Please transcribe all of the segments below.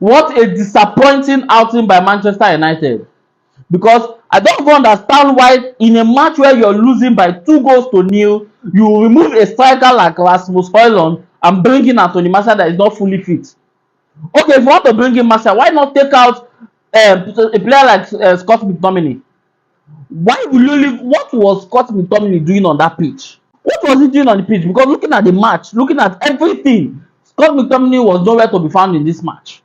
What a disappointing outing by Manchester United. Because I don't even understand why in a match where you're losing by 2 goals to 0, you remove a striker like Rasmus Højlund and bring in Antony that is not fully fit. Okay, if you want to bring in Martial, why not take out a player like Scott McTominay? Why will you leave? What was Scott McTominay doing on that pitch? What was he doing on the pitch? Because looking at the match, looking at everything, Scott McTominay was nowhere to be found in this match.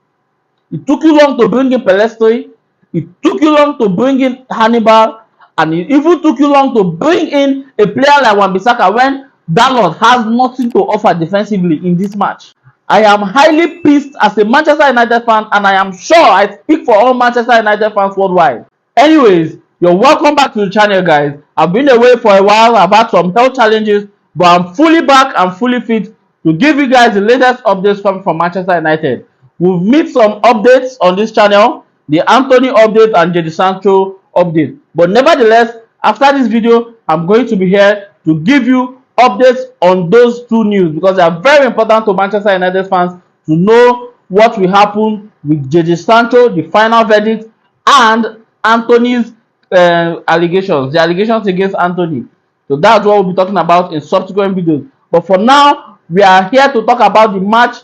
It took you long to bring in Pelestri. It took you long to bring in Hannibal. And it even took you long to bring in a player like Wan-Bissaka when Dalot has nothing to offer defensively in this match. I am highly pissed as a Manchester United fan, and I am sure I speak for all Manchester United fans worldwide. Anyways, you're welcome back to the channel, guys. I've been away for a while. I've had some health challenges, but I'm fully back and fully fit to give you guys the latest updates coming from Manchester United. We've made some updates on this channel, the Antony update and Jadon Sancho update. But nevertheless, after this video, I'm going to be here to give you updates on those two news because they are very important to Manchester United fans to know what will happen with Jadon Sancho, the final verdict, and Antony's allegations, the allegations against Antony. So that's what we'll be talking about in subsequent videos. But for now, we are here to talk about the match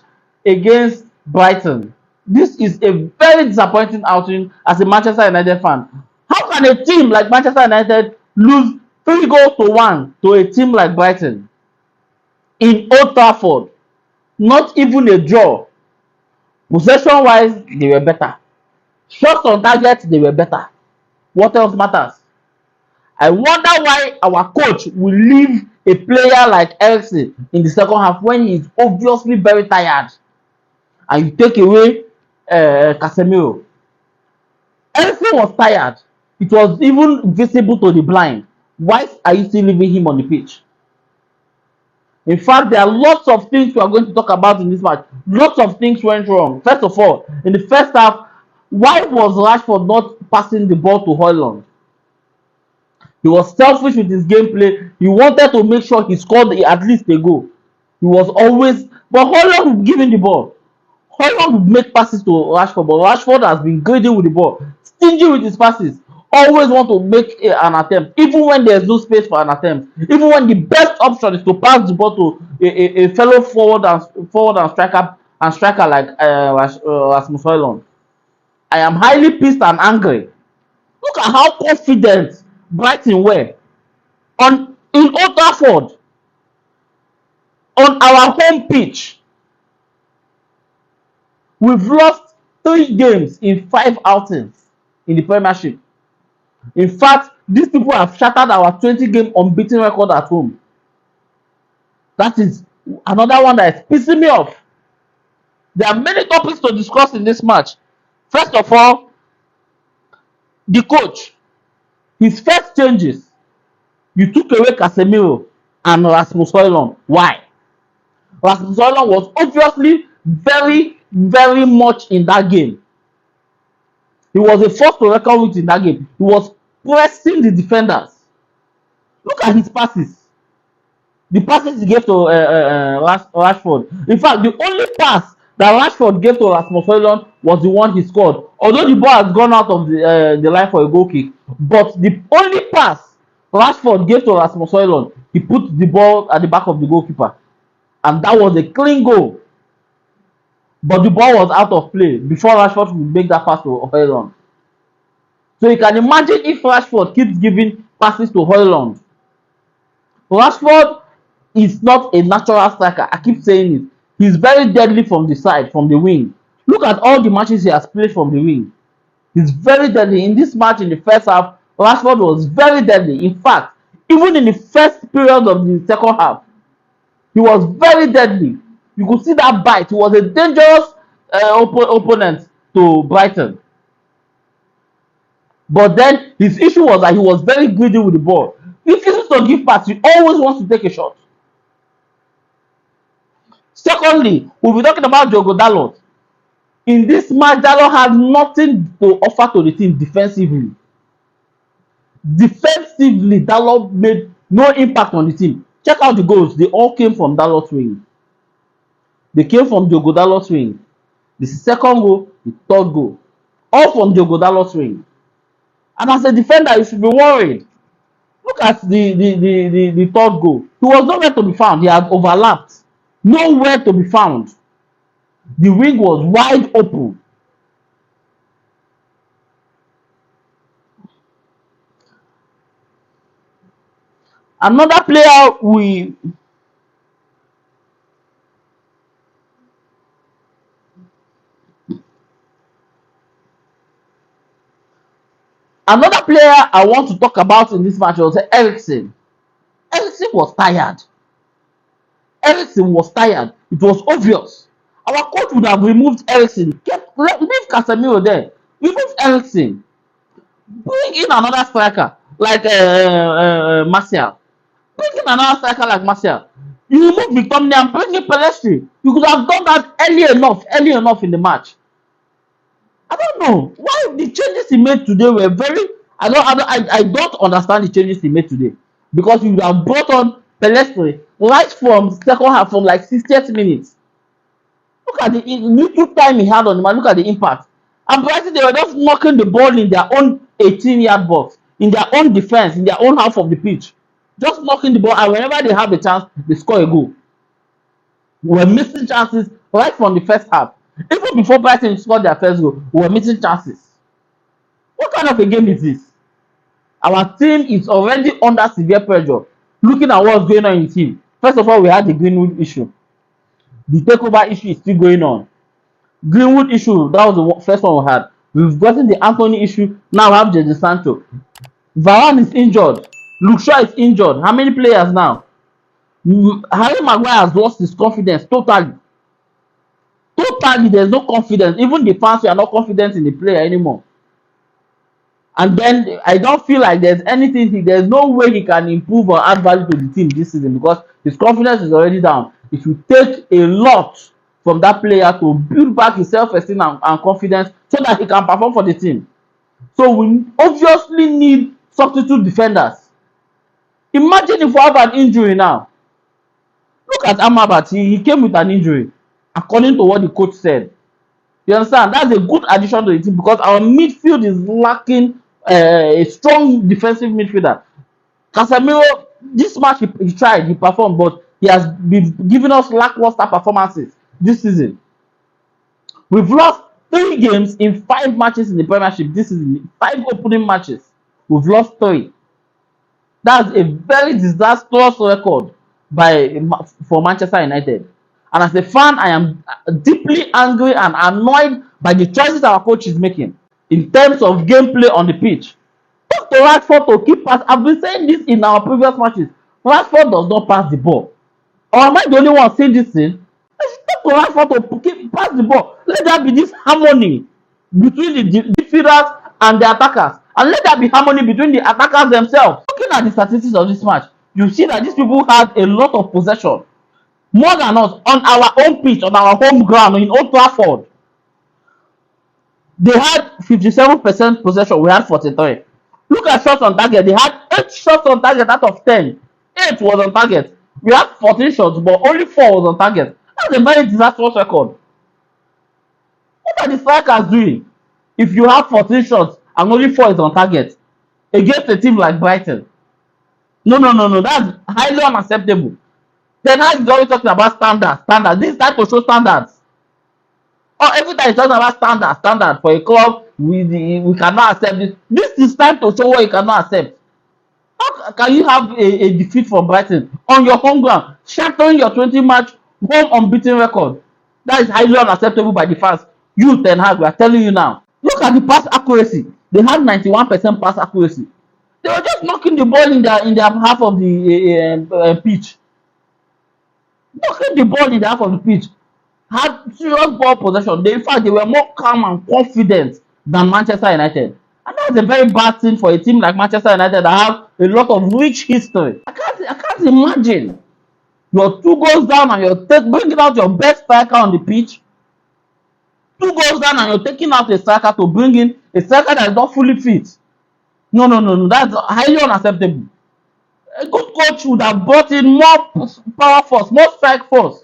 against Brighton. This is a very disappointing outing as a Manchester United fan. How can a team like Manchester United lose 3 goals to 1 to a team like Brighton in Old Trafford? Not even a draw. Possession wise, they were better. Shots on target, they were better. What else matters? I wonder why our coach will leave a player like Eriksen in the second half when he is obviously very tired, and you take away Casemiro. Eriksen was tired. It was even visible to the blind. Why are you still leaving him on the pitch? In fact, there are lots of things we are going to talk about in this match. Lots of things went wrong. First of all, in the first half, why was Rashford not passing the ball to Højlund? He was selfish with his gameplay. He wanted to make sure he scored at least a goal. He was always, but Højlund would give him the ball. Højlund would make passes to Rashford, but Rashford has been greedy with the ball, stingy with his passes. Always want to make an attempt, even when there's no space for an attempt. Even when the best option is to pass the ball to a fellow forward and striker like Rasmus Højlund. I am highly pissed and angry. Look at how confident Brighton were in Old Trafford on our home pitch. We've lost 3 games in 5 outings in the Premiership. In fact, these people have shattered our 20-game unbeaten record at home. That is another one that is pissing me off. There are many topics to discuss in this match. First of all, the coach. His first changes. You took away Casemiro and Rasmus Højlund. Why? Rasmus Højlund was obviously very, very much in that game. He was a force to reckon with in that game. He was pressing the defenders. Look at his passes. The passes he gave to Rashford. In fact, the only pass that Rashford gave to Rasmus Højlund was the one he scored. Although the ball has gone out of the line for a goal kick. But the only pass Rashford gave to Rasmus Højlund, he put the ball at the back of the goalkeeper. And that was a clean goal. But the ball was out of play before Rashford would make that pass to Højlund. So you can imagine if Rashford keeps giving passes to Højlund. Rashford is not a natural striker. I keep saying it. He's very deadly from the side, from the wing. Look at all the matches he has played from the wing. He's very deadly. In this match, in the first half, Rashford was very deadly. In fact, even in the first period of the second half, he was very deadly. You could see that bite. He was a dangerous opponent to Brighton. But then his issue was that he was very greedy with the ball. He refuses to give pass. He always wants to take a shot. Secondly, we'll be talking about Diogo Dalot. In this match, Dalot had nothing to offer to the team defensively. Defensively, Dalot made no impact on the team. Check out the goals. They all came from Dalot's wing. They came from Diogo Dalot's wing. The second goal The third goal. All from Diogo Dalot's wing. And as a defender, you should be worried. Look at the third goal. He was nowhere to be found. He had overlapped. Nowhere to be found. The wing was wide open. Another player I want to talk about in this match was Eriksen. Eriksen was tired. Eriksen was tired. It was obvious. Our coach would have removed Eriksen. Leave Casemiro there. Remove Eriksen. Bring in another striker like Martial. Bring in another striker like Martial. You remove McTominay and bring in Pelestri. You could have done that early enough in the match. I don't know why the changes he made today were very. I don't understand the changes he made today because you have brought on Pelestri right from second half from like 60th minutes. Look at the little time he had on the man. Look at the impact. And Brighton, they were just knocking the ball in their own 18-yard box, in their own defense, in their own half of the pitch. Just knocking the ball, and whenever they have a chance, they score a goal. We were missing chances right from the first half. Even before Brighton scored their first goal, we were missing chances. What kind of a game is this? Our team is already under severe pressure. Looking at what's going on in the team. First of all, we had the Greenwood issue. The takeover issue is still going on. Greenwood issue, that was the first one we had. We've gotten the Antony issue. Now we have Jadon Sancho. Varane is injured. Luke Shaw is injured. How many players now? Harry Maguire has lost his confidence totally. Totally, there's no confidence. Even the fans are not confident in the player anymore. And then I don't feel like there's there's no way he can improve or add value to the team this season because his confidence is already down. It will take a lot from that player to build back his self-esteem and confidence so that he can perform for the team. So we obviously need substitute defenders. Imagine if we have an injury now. Look at Amrabat. He came with an injury, according to what the coach said. You understand? That's a good addition to the team because our midfield is lacking a strong defensive midfielder. Casemiro, this match he tried, he performed, but he has been giving us lackluster performances this season. We've lost 3 games in 5 matches in the Premiership this season. 5 opening matches. We've lost 3. That's a very disastrous record for Manchester United. And as a fan, I am deeply angry and annoyed by the choices our coach is making in terms of gameplay on the pitch. Talk to Rashford to keep pass. I've been saying this in our previous matches. Rashford does not pass the ball. Or am I the only one saying this thing? Talk to Rashford to keep pass the ball. Let there be this harmony between the defenders and the attackers. And let there be harmony between the attackers themselves. Looking at the statistics of this match, you see that these people had a lot of possession. More than us on our own pitch, on our home ground in Old Trafford. They had 57% possession. We had 43. Look at shots on target. They had 8 shots on target out of 10. 8 was on target. We had 14 shots, but only 4 was on target. That's a very disastrous record. What are the strikers doing? If you have 14 shots and only 4 is on target against a team like Brighton. No. That's highly unacceptable. Then how is always talking about standards. This is time to show standards. Oh, every time he's talking about standard for a club, we cannot accept this. This is time to show what you cannot accept. How can you have a defeat from Brighton on your home ground, shattering your 20-match home unbeaten record? That is highly unacceptable by the fans. You, Ten Hag, we are telling you now. Look at the pass accuracy. They had 91% pass accuracy. They were just knocking the ball in their half of the pitch. Knocking the ball in the half of the pitch. Had serious ball possession. In fact, they were more calm and confident than Manchester United. And that's a very bad thing for a team like Manchester United that have a lot of rich history. I can't imagine you're 2 goals down and you're bringing out your best striker on the pitch. 2 goals down and you're taking out a striker to bring in a striker that is not fully fit. No. That's highly unacceptable. A good coach would have brought in more power force, more strike force,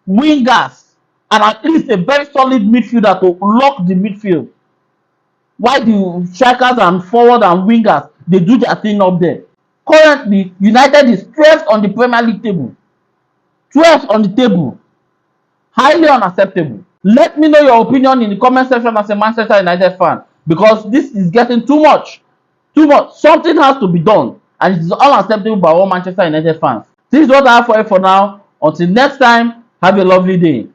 wingers. and at least a very solid midfielder to lock the midfield. Why the strikers and forward and wingers they do their thing up there? Currently, United is 12th on the Premier League table. 12th on the table. Highly unacceptable. Let me know your opinion in the comment section as a Manchester United fan, because this is getting too much. Too much. Something has to be done, and it is unacceptable by all Manchester United fans. This is what I have for you for now. Until next time, have a lovely day.